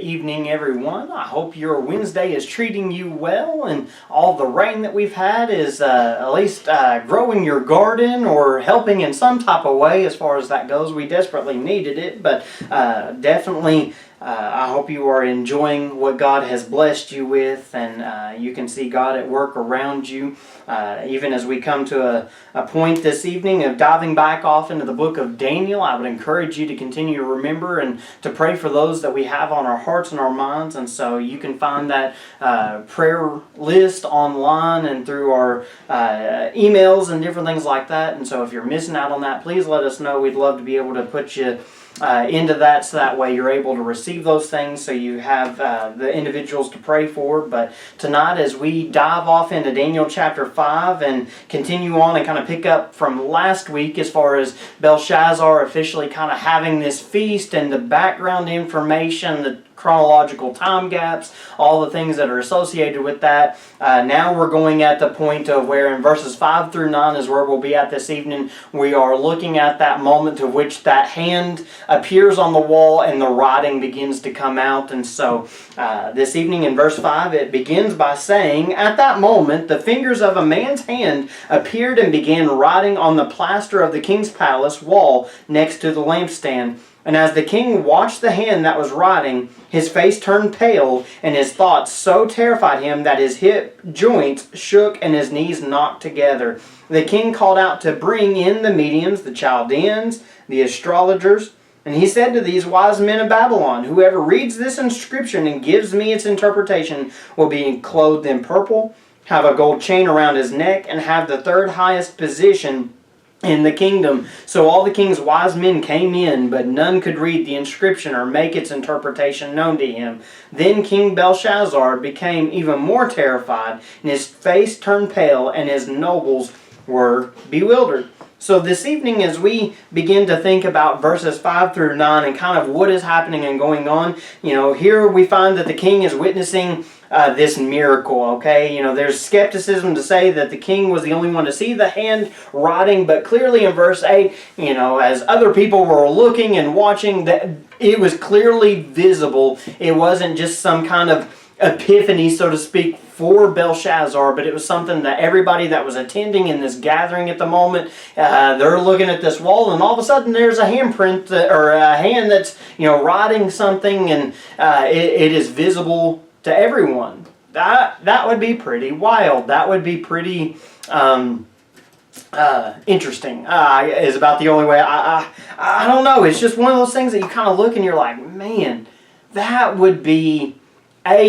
evening, everyone. I hope your Wednesday is treating you well, and all the rain that we've had is at least growing your garden or helping in some type of way as far as that goes. We desperately needed it, but definitely I hope you are enjoying what God has blessed you with, and you can see God at work around you. Even as we come to a point this evening of diving back off into the book of Daniel, I would encourage you to continue to remember and to pray for those that we have on our hearts and our minds. And so you can find that prayer list online and through our emails and different things like that. And so if you're missing out on that, please let us know. We'd love to be able to put you into that, so that way you're able to receive those things, so you have the individuals to pray for. But tonight, as we dive off into Daniel chapter 5 and continue on and kind of pick up from last week as far as Belshazzar officially kind of having this feast and the background information, the chronological time gaps, all the things that are associated with that. Now we're going at the point of where in verses 5 through 9 is where we'll be at this evening. We are looking at that moment of which that hand appears on the wall and the writing begins to come out. And so this evening in verse 5 it begins by saying, "At that moment the fingers of a man's hand appeared and began writing on the plaster of the king's palace wall next to the lampstand. And as the king watched the hand that was writing, his face turned pale, and his thoughts so terrified him that his hip joints shook and his knees knocked together. The king called out to bring in the mediums, the Chaldeans, the astrologers, and he said to these wise men of Babylon, 'Whoever reads this inscription and gives me its interpretation will be clothed in purple, have a gold chain around his neck, and have the third highest position in the kingdom.' So all the king's wise men came in, but none could read the inscription or make its interpretation known to him. Then King Belshazzar became even more terrified, and his face turned pale, and his nobles were bewildered." So this evening, as we begin to think about verses 5 through 9 and kind of what is happening and going on, here we find that the king is witnessing this miracle, okay? There's skepticism to say that the king was the only one to see the hand writing, but clearly in verse 8, as other people were looking and watching, that it was clearly visible. It wasn't just some kind of epiphany, so to speak, for Belshazzar, but it was something that everybody that was attending in this gathering at the moment, they're looking at this wall, and all of a sudden there's a handprint or a hand that's writing something, and it is visible to everyone. That would be pretty wild. That would be pretty interesting. Is about the only way. I don't know. It's just one of those things that you kind of look and you're like, man, that would be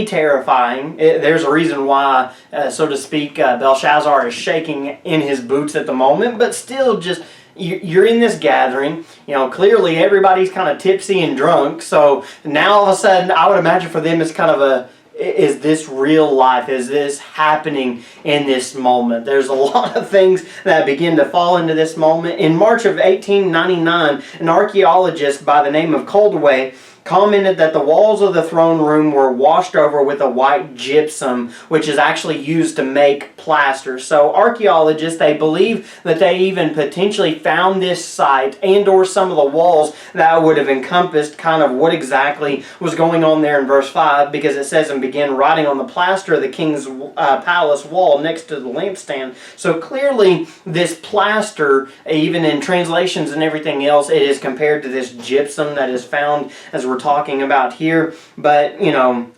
terrifying. There's a reason why, so to speak, Belshazzar is shaking in his boots at the moment, but still just, you're in this gathering, clearly everybody's kind of tipsy and drunk, so now all of a sudden, I would imagine for them it's kind of is this real life? Is this happening in this moment? There's a lot of things that begin to fall into this moment. In March of 1899, an archaeologist by the name of Coldway commented that the walls of the throne room were washed over with a white gypsum, which is actually used to make plaster. So archaeologists, they believe that they even potentially found this site and or some of the walls that would have encompassed kind of what exactly was going on there in verse 5, because it says, "and began writing on the plaster of the king's palace wall next to the lampstand." So clearly this plaster, even in translations and everything else, it is compared to this gypsum that is found as we're talking about here. But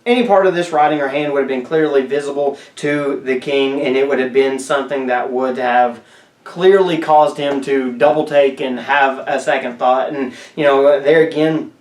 any part of this writing or hand would have been clearly visible to the king, and it would have been something that would have clearly caused him to double take and have a second thought. And there again,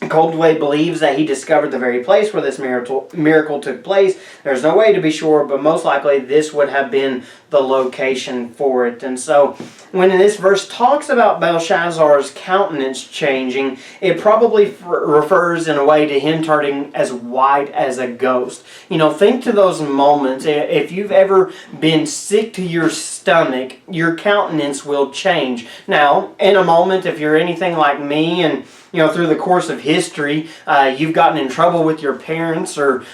Coldway believes that he discovered the very place where this miracle took place. There's no way to be sure, but most likely this would have been the location for it. And so when this verse talks about Belshazzar's countenance changing, it probably refers in a way to him turning as white as a ghost. Think to those moments. If you've ever been sick to your stomach, your countenance will change. Now, in a moment, if you're anything like me and through the course of history, you've gotten in trouble with your parents or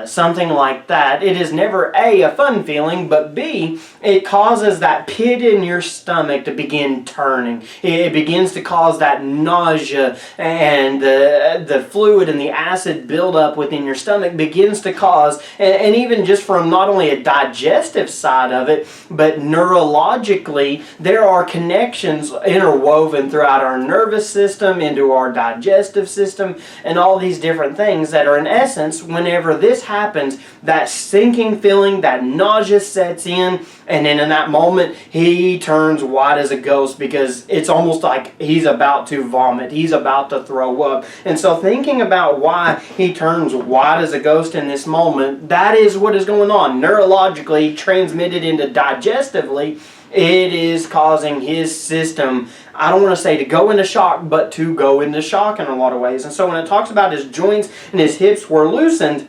something like that, it is never A, a fun feeling, but B, it causes that pit in your stomach to begin turning. It begins to cause that nausea, and the fluid and the acid buildup within your stomach begins to cause, and even just from not only a digestive side of it, but neurologically, there are connections interwoven throughout our nervous system, into our digestive system, and all these different things that are, in essence, whenever this happens, that sinking feeling, that nausea sets in, and then in that moment, he turns white as a ghost, because it's almost like he's about to vomit. He's about to throw up. And so thinking about why he turns white as a ghost in this moment, that is what is going on. Neurologically, transmitted into digestively, it is causing his system, I don't want to say to go into shock, but to go into shock in a lot of ways. And so when it talks about his joints and his hips were loosened,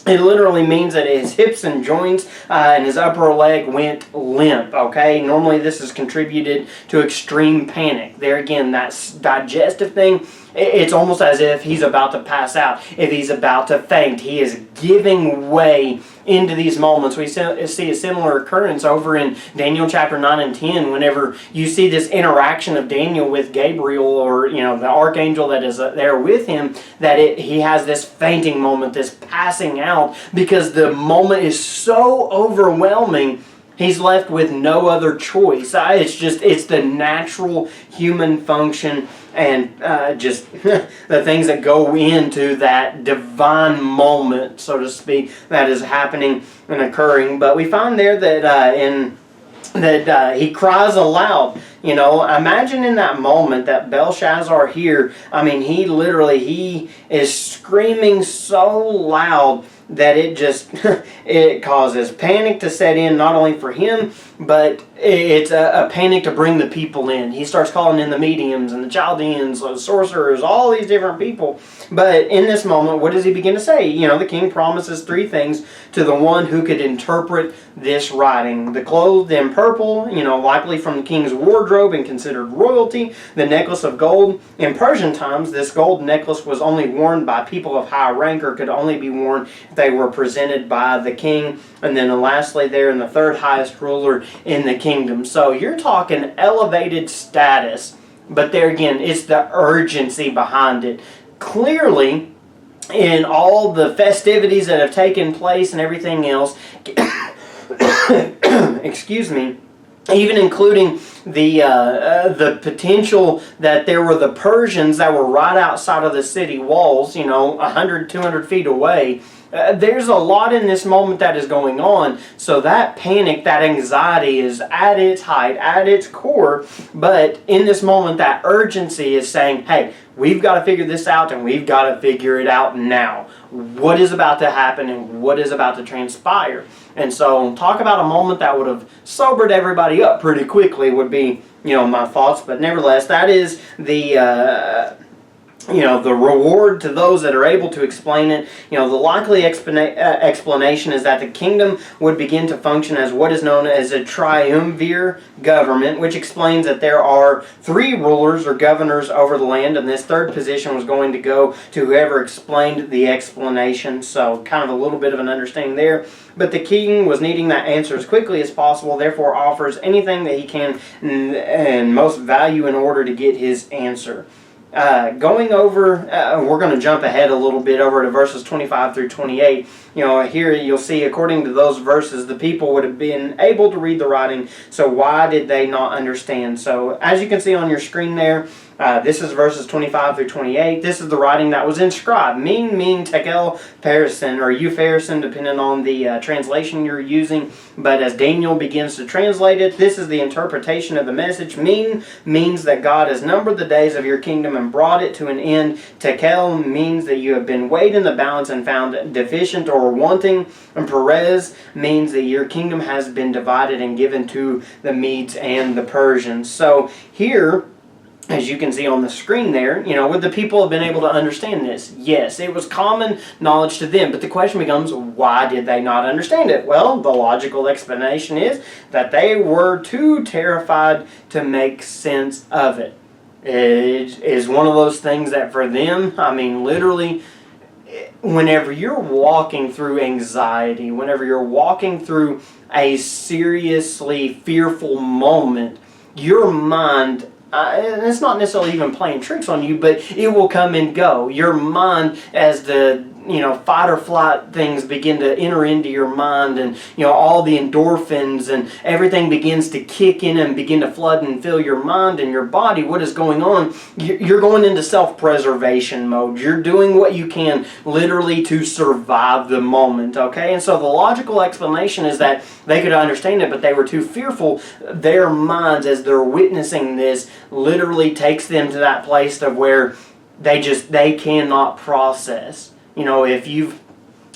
it literally means that his hips and joints and his upper leg went limp, okay? Normally this is contributed to extreme panic. There again, that digestive thing, it's almost as if he's about to pass out, if he's about to faint. He is giving way into these moments. We see a similar occurrence over in Daniel chapter 9 and 10 whenever you see this interaction of Daniel with Gabriel, or the archangel that is there with him, that he has this fainting moment, this passing out, because the moment is so overwhelming. He's left with no other choice. It's the natural human function, and just the things that go into that divine moment, so to speak, that is happening and occurring. But we find there that he cries aloud. Imagine in that moment that Belshazzar here, he is screaming so loud that it causes panic to set in, not only for him, but it's a panic to bring the people in. He starts calling in the mediums and the Chaldeans, the sorcerers, all these different people. But in this moment, what does he begin to say? The king promises three things to the one who could interpret this writing. The clothed in purple, likely from the king's wardrobe and considered royalty. The necklace of gold. In Persian times, this gold necklace was only worn by people of high rank, or could only be worn if they were presented by the king. And then lastly there, in the third highest ruler in the kingdom. So you're talking elevated status, but there again, it's the urgency behind it. Clearly, in all the festivities that have taken place and everything else, excuse me, even including the potential that there were the Persians that were right outside of the city walls, 100, 200 feet away. There's a lot in this moment that is going on. So that panic, that anxiety is at its height, at its core. But in this moment, that urgency is saying, hey, we've got to figure this out, and we've got to figure it out now. What is about to happen and what is about to transpire? And so talk about a moment that would have sobered everybody up pretty quickly would be, my thoughts. But nevertheless, that is the reward to those that are able to explain it. The likely explanation is that the kingdom would begin to function as what is known as a triumvir government, which explains that there are three rulers or governors over the land, and this third position was going to go to whoever explained the explanation. So kind of a little bit of an understanding there. But the king was needing that answer as quickly as possible, therefore offers anything that he can and most value in order to get his answer. Going over, we're going to jump ahead a little bit over to verses 25 through 28. Here you'll see, according to those verses, the people would have been able to read the writing, so why did they not understand? So, as you can see on your screen there, this is verses 25 through 28. This is the writing that was inscribed. Min, tekel, parison, or upharsin, depending on the translation you're using. But as Daniel begins to translate it, this is the interpretation of the message. Min means that God has numbered the days of your kingdom and brought it to an end. Tekel means that you have been weighed in the balance and found deficient or wanting. And Perez means that your kingdom has been divided and given to the Medes and the Persians. So here, as you can see on the screen there, would the people have been able to understand this? Yes, it was common knowledge to them, but the question becomes, why did they not understand it? Well, the logical explanation is that they were too terrified to make sense of it. It is one of those things that for them, I mean, literally, whenever you're walking through anxiety, whenever you're walking through a seriously fearful moment, your mind, and it's not necessarily even playing tricks on you, but it will come and go. Your mind, as the fight or flight things begin to enter into your mind, and all the endorphins and everything begins to kick in and begin to flood and fill your mind and your body. What is going on? You're going into self-preservation mode. You're doing what you can literally to survive the moment, okay? And so the logical explanation is that they could understand it, but they were too fearful. Their minds, as they're witnessing this, literally takes them to that place of where they cannot process. If you've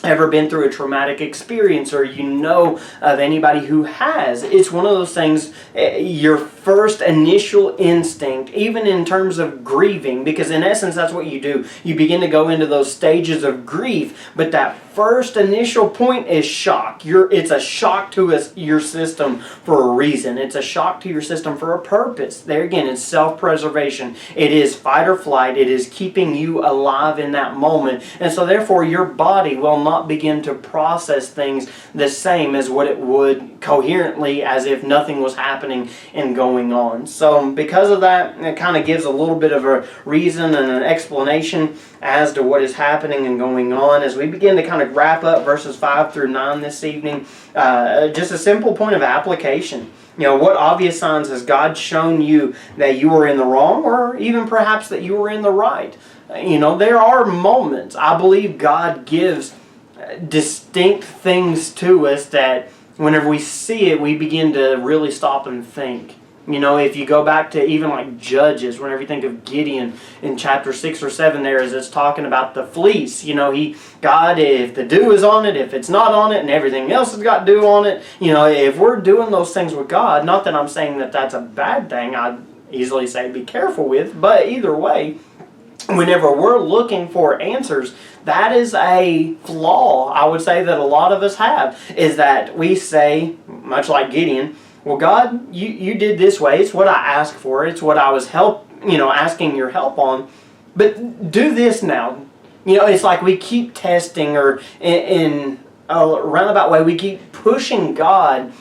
ever been through a traumatic experience, or of anybody who has, it's one of those things, your first initial instinct, even in terms of grieving, because in essence that's what you do. You begin to go into those stages of grief, but that first initial point is shock. It's a shock to your system for a reason. It's a shock to your system for a purpose. There again, it's self-preservation. It is fight or flight. It is keeping you alive in that moment. And so therefore your body will not begin to process things the same as what it would coherently, as if nothing was happening and going on. So because of that, it kind of gives a little bit of a reason and an explanation as to what is happening and going on. As we begin to kind of wrap up verses 5 through 9 this evening, just a simple point of application. What obvious signs has God shown you that you were in the wrong, or even perhaps that you were in the right? There are moments, I believe God gives distinct things to us that whenever we see it, we begin to really stop and think. If you go back to even like Judges, whenever you think of Gideon in chapter 6 or 7 there, as it's talking about the fleece, God, if the dew is on it, if it's not on it, and everything else has got dew on it, if we're doing those things with God, not that I'm saying that that's a bad thing, I'd easily say be careful with, but either way, whenever we're looking for answers, that is a flaw, I would say, that a lot of us have, is that we say, much like Gideon, well, God, you did this way. It's what I asked for. It's what I was asking your help on. But do this now. It's like we keep testing, or in a roundabout way, we keep pushing God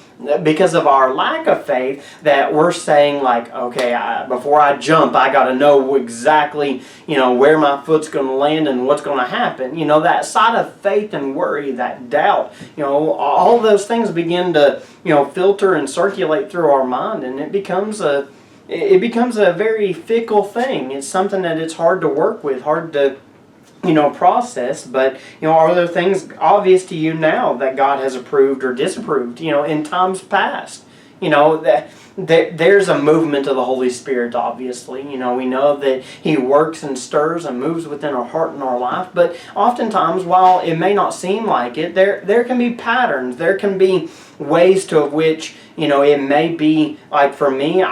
because of our lack of faith, that we're saying like, okay, before I jump, I got to know exactly, where my foot's going to land and what's going to happen. That side of faith and worry, that doubt, all those things begin to, filter and circulate through our mind, and it becomes a very fickle thing. It's something that it's hard to work with, hard to process. But are there things obvious to you now that God has approved or disapproved in times past? That there's a movement of the Holy Spirit, obviously. We know that He works and stirs and moves within our heart and our life, but oftentimes, while it may not seem like it, there can be patterns, there can be ways to which it may be, like for me,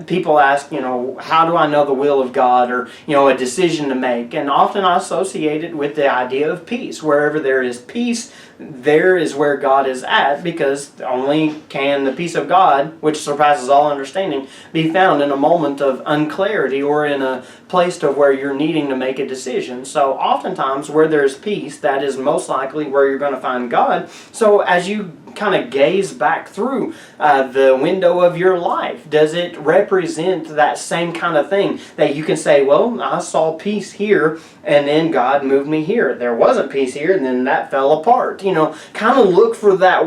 people ask, how do I know the will of God, or a decision to make, and often I associate it with the idea of peace. Wherever there is peace, there is where God is at, because only can the peace of God, which surpasses all understanding, be found in a moment of unclarity, or in a place to where you're needing to make a decision. So oftentimes where there's peace, that is most likely where you're going to find God. So as you kind of gaze back through the window of your life, does it represent that same kind of thing, that you can say, well, I saw peace here, and then God moved me here. There wasn't peace here, and then that fell apart. Kind of look for that,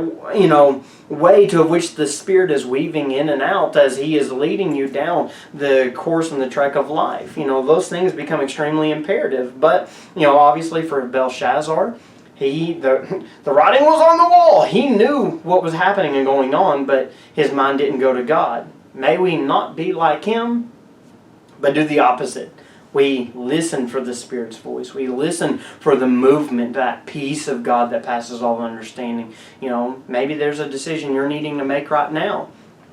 way to which the Spirit is weaving in and out as He is leading you down the course and the trek of life. Those things become extremely imperative. But, obviously for Belshazzar, the writing was on the wall. He knew what was happening and going on, but his mind didn't go to God. May we not be like him, but do the opposite. We listen for the Spirit's voice. We listen for the movement, that peace of God that passes all understanding. Maybe there's a decision you're needing to make right now.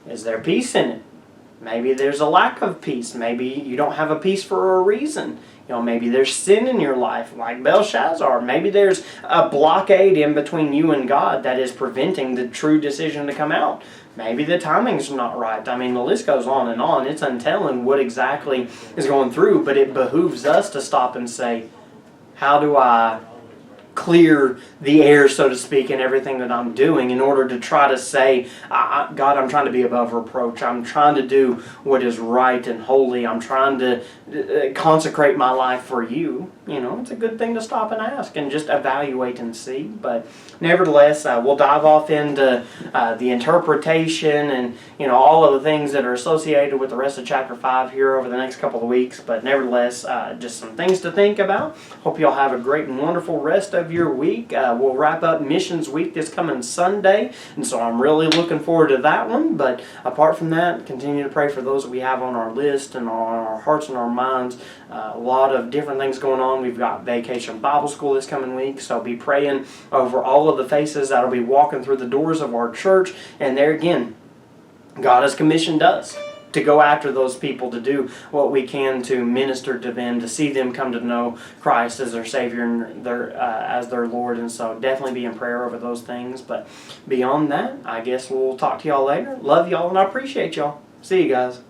Is there peace in it? Maybe there's a lack of peace. Maybe you don't have a peace for a reason. You know, maybe there's sin in your life, like Belshazzar. Maybe there's a blockade in between you and God that is preventing the true decision to come out. Maybe the timing's not right. I mean, the list goes on and on. It's untelling what exactly is going through, but it behooves us to stop and say, how do I clear the air, so to speak, in everything that I'm doing in order to try to say, God, I'm trying to be above reproach. I'm trying to do what is right and holy. I'm trying to consecrate my life for you. You know, it's a good thing to stop and ask and just evaluate and see. But nevertheless, we'll dive off into the interpretation and, you know, all of the things that are associated with the rest of chapter 5 here over the next couple of weeks. But nevertheless, just some things to think about. Hope you all have a great and wonderful rest of your week. We'll wrap up Missions Week this coming Sunday, and so I'm really looking forward to that one. But apart from that, continue to pray for those that we have on our list and on our hearts and our minds. A lot of different things going on. We've got Vacation Bible School this coming week, so be praying over all of the faces that'll be walking through the doors of our church. And there again, God has commissioned us to go after those people, to do what we can to minister to them, to see them come to know Christ as their Savior and as their Lord. And so definitely be in prayer over those things. But beyond that, I guess we'll talk to y'all later. Love y'all and I appreciate y'all. See you guys.